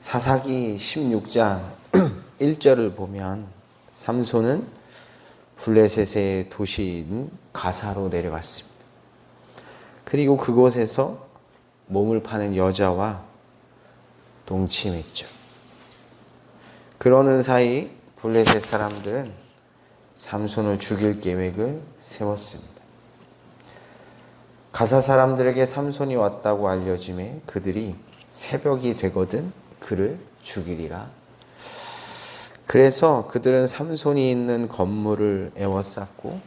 사사기 16장 1절을 보면 삼손은 블레셋의 도시인 가사로 내려갔습니다. 그리고 그곳에서 몸을 파는 여자와 동침했죠. 그러는 사이 블레셋 사람들은 삼손을 죽일 계획을 세웠습니다. 가사 사람들에게 삼손이 왔다고 알려짐에 그들이 새벽이 되거든 그를 죽이리라. 그래서 그들은 삼손이 있는 건물을 에워쌌고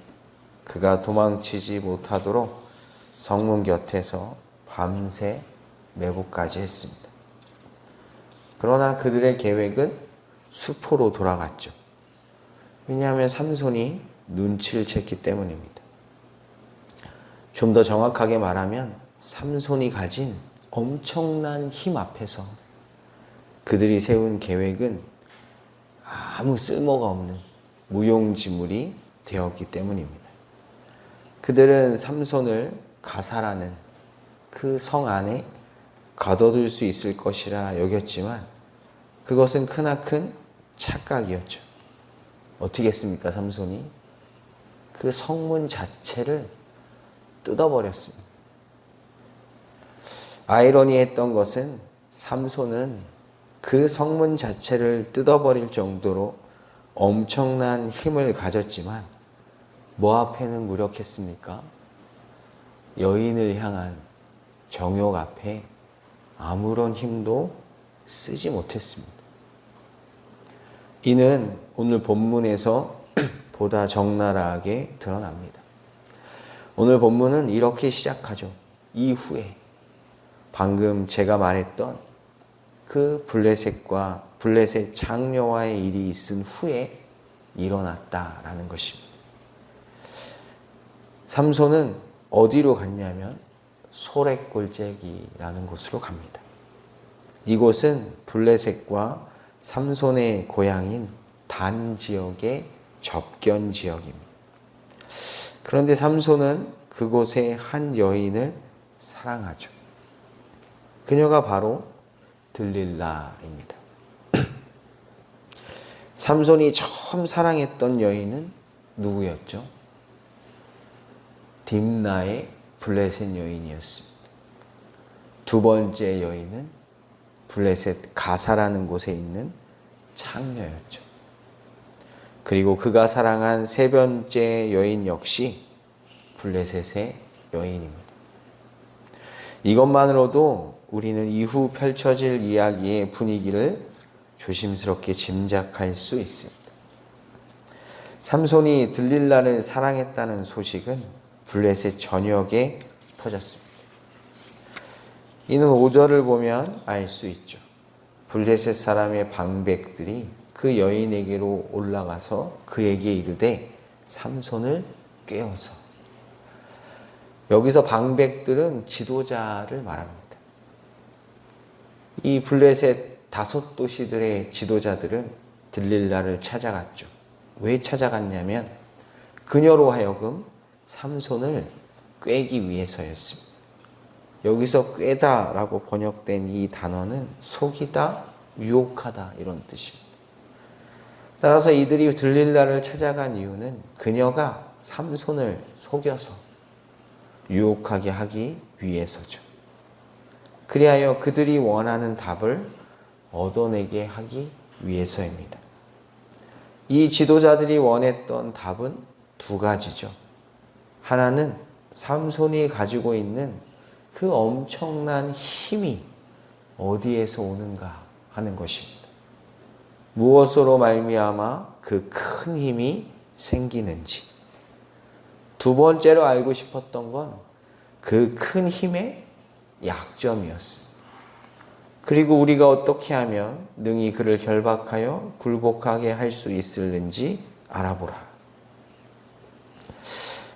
그가 도망치지 못하도록 성문 곁에서 밤새 매복까지 했습니다. 그러나 그들의 계획은 수포로 돌아갔죠. 왜냐하면 삼손이 눈치를 챘기 때문입니다. 좀 더 정확하게 말하면 삼손이 가진 엄청난 힘 앞에서 그들이 세운 계획은 아무 쓸모가 없는 무용지물이 되었기 때문입니다. 그들은 삼손을 가사라는 그 성 안에 가둬둘 수 있을 것이라 여겼지만 그것은 크나큰 착각이었죠. 어떻게 했습니까? 삼손이 그 성문 자체를 뜯어버렸습니다. 아이러니했던 것은 삼손은 그 성문 자체를 뜯어버릴 정도로 엄청난 힘을 가졌지만 뭐 앞에는 무력했습니까? 여인을 향한 정욕 앞에 아무런 힘도 쓰지 못했습니다. 이는 오늘 본문에서 보다 적나라하게 드러납니다. 오늘 본문은 이렇게 시작하죠. 이후에 방금 제가 말했던 그 블레셋 장녀와의 일이 있은 후에 일어났다라는 것입니다. 삼손은 어디로 갔냐면 소렉골짜기라는 곳으로 갑니다. 이곳은 블레셋과 삼손의 고향인 단 지역의 접견 지역입니다. 그런데 삼손은 그곳의 한 여인을 사랑하죠. 그녀가 바로 들릴라입니다. 삼손이 처음 사랑했던 여인은 누구였죠? 딥나의 블레셋 여인이었습니다. 두 번째 여인은 블레셋 가사라는 곳에 있는 창녀였죠. 그리고 그가 사랑한 세 번째 여인 역시 블레셋의 여인입니다. 이것만으로도 우리는 이후 펼쳐질 이야기의 분위기를 조심스럽게 짐작할 수 있습니다. 삼손이 들릴라를 사랑했다는 소식은 블레셋 전역에 퍼졌습니다. 이는 5절을 보면 알 수 있죠. 블레셋 사람의 방백들이 그 여인에게로 올라가서 그에게 이르되 삼손을 꾀어서. 여기서 방백들은 지도자를 말합니다. 이 블레셋 5도시들의 지도자들은 들릴라를 찾아갔죠. 왜 찾아갔냐면 그녀로 하여금 삼손을 꾀기 위해서였습니다. 여기서 꾀다라고 번역된 이 단어는 속이다, 유혹하다 이런 뜻입니다. 따라서 이들이 들릴라를 찾아간 이유는 그녀가 삼손을 속여서 유혹하게 하기 위해서죠. 그리하여 그들이 원하는 답을 얻어내게 하기 위해서입니다. 이 지도자들이 원했던 답은 두 가지죠. 하나는 삼손이 가지고 있는 그 엄청난 힘이 어디에서 오는가 하는 것입니다. 무엇으로 말미암아 그 큰 힘이 생기는지. 두 번째로 알고 싶었던 건 그 큰 힘의 약점이었습니다. 그리고 우리가 어떻게 하면 능히 그를 결박하여 굴복하게 할 수 있을는지 알아보라.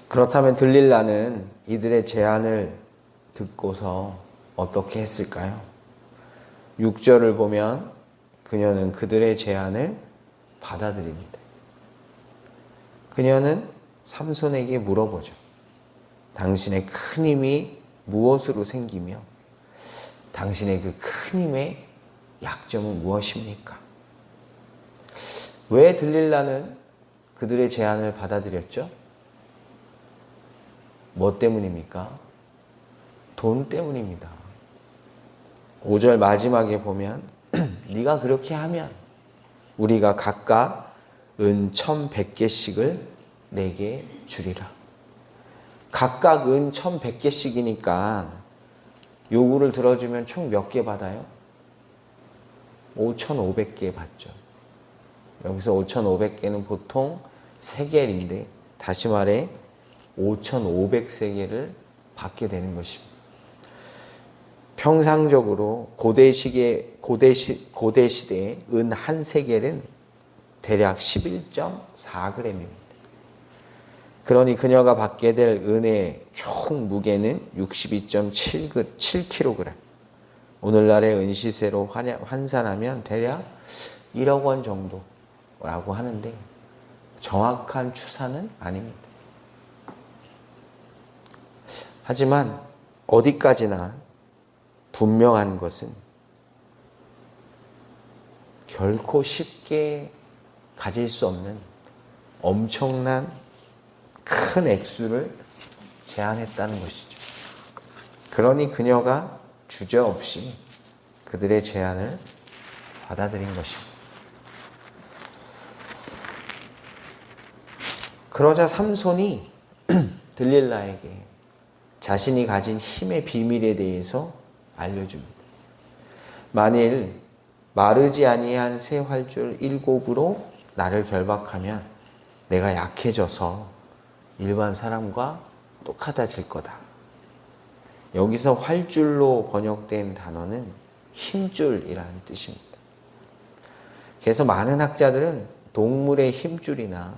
그렇다면 들릴라는 이들의 제안을 듣고서 어떻게 했을까요? 6절을 보면 그녀는 그들의 제안을 받아들입니다. 그녀는 삼손에게 물어보죠. 당신의 큰 힘이 무엇으로 생기며 당신의 그 큰 힘의 약점은 무엇입니까? 왜 들릴라는 그들의 제안을 받아들였죠? 뭐 때문입니까? 돈 때문입니다. 5절 마지막에 보면 네가 그렇게 하면 우리가 각각 은 1,100개씩을 내게 주리라. 각각 은 1,100개씩이니까 요구를 들어주면 총 몇 개 받아요? 5,500개 받죠. 여기서 5,500개는 보통 세겔인데 다시 말해 5,500세겔을 받게 되는 것입니다. 평상적으로 고대 시대의 은 한 세겔은 대략 11.4g입니다. 그러니 그녀가 받게 될 은의 총 무게는 62.7kg. 오늘날의 은시세로 환산하면 대략 1억 원 정도라고 하는데 정확한 추산은 아닙니다. 하지만 어디까지나 분명한 것은 결코 쉽게 가질 수 없는 엄청난 큰 액수를 제안했다는 것이죠. 그러니 그녀가 주저없이 그들의 제안을 받아들인 것입니다. 그러자 삼손이 들릴라에게 자신이 가진 힘의 비밀에 대해서 알려줍니다. 만일 마르지 아니한 새 활줄 7으로 나를 결박하면 내가 약해져서 일반 사람과 똑같아질 거다. 여기서 활줄로 번역된 단어는 힘줄이라는 뜻입니다. 그래서 많은 학자들은 동물의 힘줄이나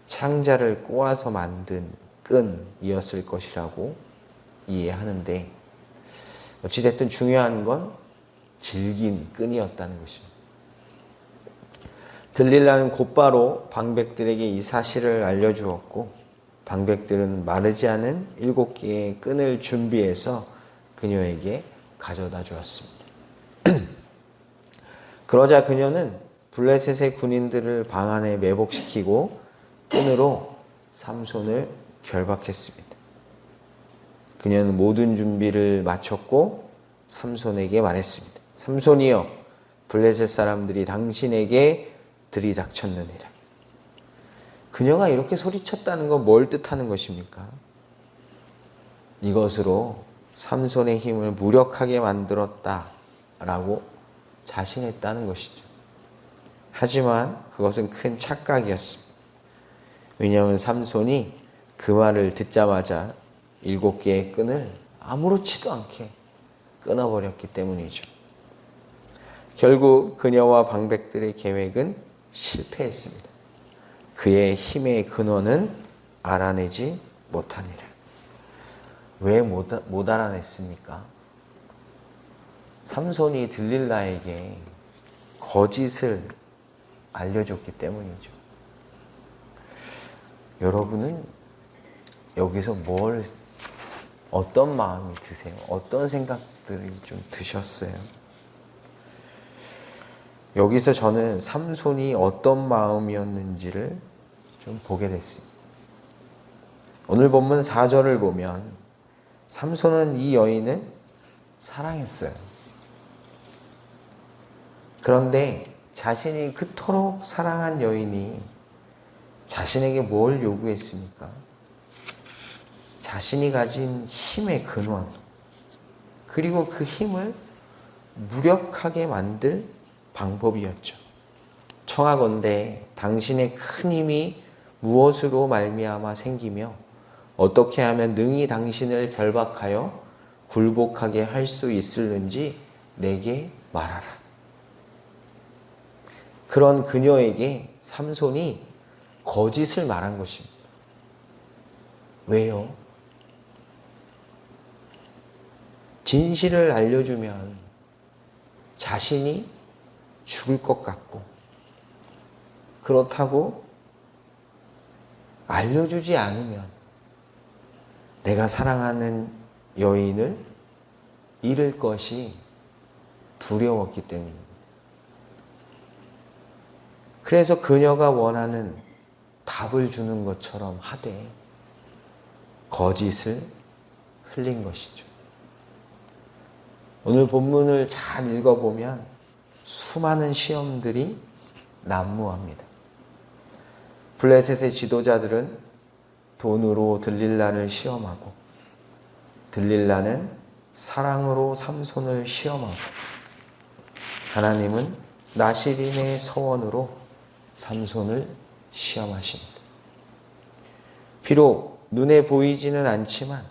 창자를 꼬아서 만든 끈이었을 것이라고 이해하는데 어찌됐든 중요한 건 질긴 끈이었다는 것입니다. 들릴라는 곧바로 방백들에게 이 사실을 알려주었고 방백들은 마르지 않은 7개의 끈을 준비해서 그녀에게 가져다 주었습니다. 그러자 그녀는 블레셋의 군인들을 방 안에 매복시키고 끈으로 삼손을 결박했습니다. 그녀는 모든 준비를 마쳤고 삼손에게 말했습니다. 삼손이여, 블레셋 사람들이 당신에게 들이닥쳤느니라. 그녀가 이렇게 소리쳤다는 건 뭘 뜻하는 것입니까? 이것으로 삼손의 힘을 무력하게 만들었다라고 자신했다는 것이죠. 하지만 그것은 큰 착각이었습니다. 왜냐하면 삼손이 그 말을 듣자마자 7개의 끈을 아무렇지도 않게 끊어버렸기 때문이죠. 결국 그녀와 방백들의 계획은 실패했습니다. 그의 힘의 근원은 알아내지 못하니라. 왜 못 알아냈습니까? 삼손이 들릴라에게 거짓을 알려줬기 때문이죠. 여러분은 여기서 어떤 마음이 드세요? 어떤 생각들이 좀 드셨어요? 여기서 저는 삼손이 어떤 마음이었는지를 좀 보게 됐습니다. 오늘 본문 4절을 보면 삼손은 이 여인을 사랑했어요. 그런데 자신이 그토록 사랑한 여인이 자신에게 뭘 요구했습니까? 자신이 가진 힘의 근원, 그리고 그 힘을 무력하게 만들 방법이었죠. 청하건대 당신의 큰 힘이 무엇으로 말미암아 생기며 어떻게 하면 능히 당신을 결박하여 굴복하게 할 수 있을는지 내게 말하라. 그런 그녀에게 삼손이 거짓을 말한 것입니다. 왜요? 진실을 알려주면 자신이 죽을 것 같고, 그렇다고 알려주지 않으면 내가 사랑하는 여인을 잃을 것이 두려웠기 때문입니다. 그래서 그녀가 원하는 답을 주는 것처럼 하되 거짓을 흘린 것이죠. 오늘 본문을 잘 읽어보면 수많은 시험들이 난무합니다. 블레셋의 지도자들은 돈으로 들릴라를 시험하고 들릴라는 사랑으로 삼손을 시험하고 하나님은 나시린의 서원으로 삼손을 시험하십니다. 비록 눈에 보이지는 않지만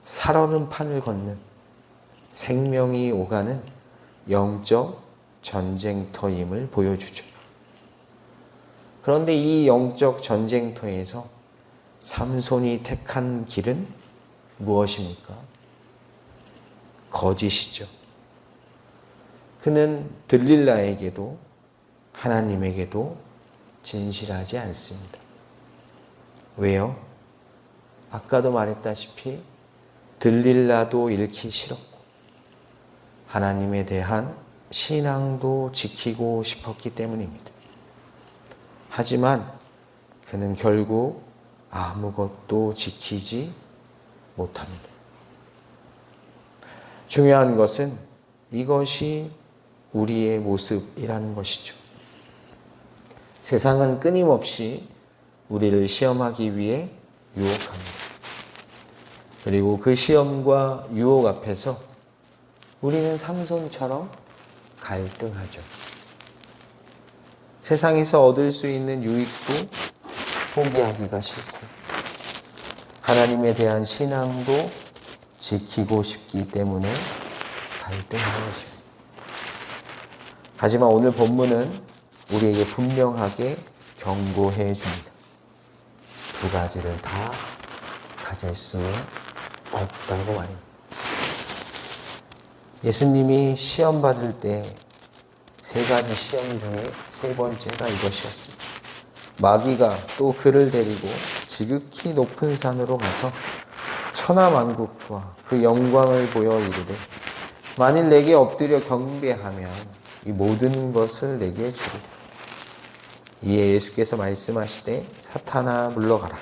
살얼음 판을 걷는 생명이 오가는 영적 전쟁터임을 보여주죠. 그런데 이 영적 전쟁터에서 삼손이 택한 길은 무엇입니까? 거짓이죠. 그는 들릴라에게도 하나님에게도 진실하지 않습니다. 왜요? 아까도 말했다시피 들릴라도 잃기 싫었고 하나님에 대한 신앙도 지키고 싶었기 때문입니다. 하지만 그는 결국 아무것도 지키지 못합니다. 중요한 것은 이것이 우리의 모습이라는 것이죠. 세상은 끊임없이 우리를 시험하기 위해 유혹합니다. 그리고 그 시험과 유혹 앞에서 우리는 삼손처럼 갈등하죠. 세상에서 얻을 수 있는 유익도 포기하기가 싫고 하나님에 대한 신앙도 지키고 싶기 때문에 갈등하는 것입니다. 하지만 오늘 본문은 우리에게 분명하게 경고해 줍니다. 두 가지를 다 가질 수는 없다고 말입니다. 예수님이 시험 받을 때 세 가지 시험 중에 세 번째가 이것이었습니다. 마귀가 또 그를 데리고 지극히 높은 산으로 가서 천하만국과 그 영광을 보여 이르되 만일 내게 엎드려 경배하면 이 모든 것을 내게 주리라. 이에 예수께서 말씀하시되 사탄아 물러가라.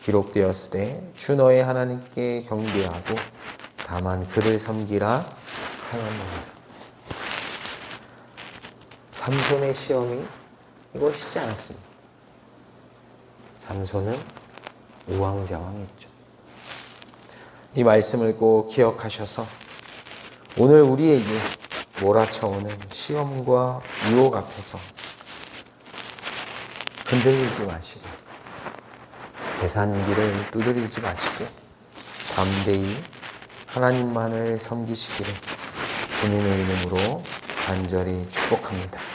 기록되었으되 주 너의 하나님께 경배하고 다만 그를 섬기라 하였느니라. 삼손의 시험이 이것이지 않았습니다. 삼손은 우왕좌왕했죠. 이 말씀을 꼭 기억하셔서 오늘 우리에게 몰아쳐오는 시험과 유혹 앞에서 흔들리지 마시고 계산기를 두드리지 마시고 담대히 하나님만을 섬기시기를 주님의 이름으로 간절히 축복합니다.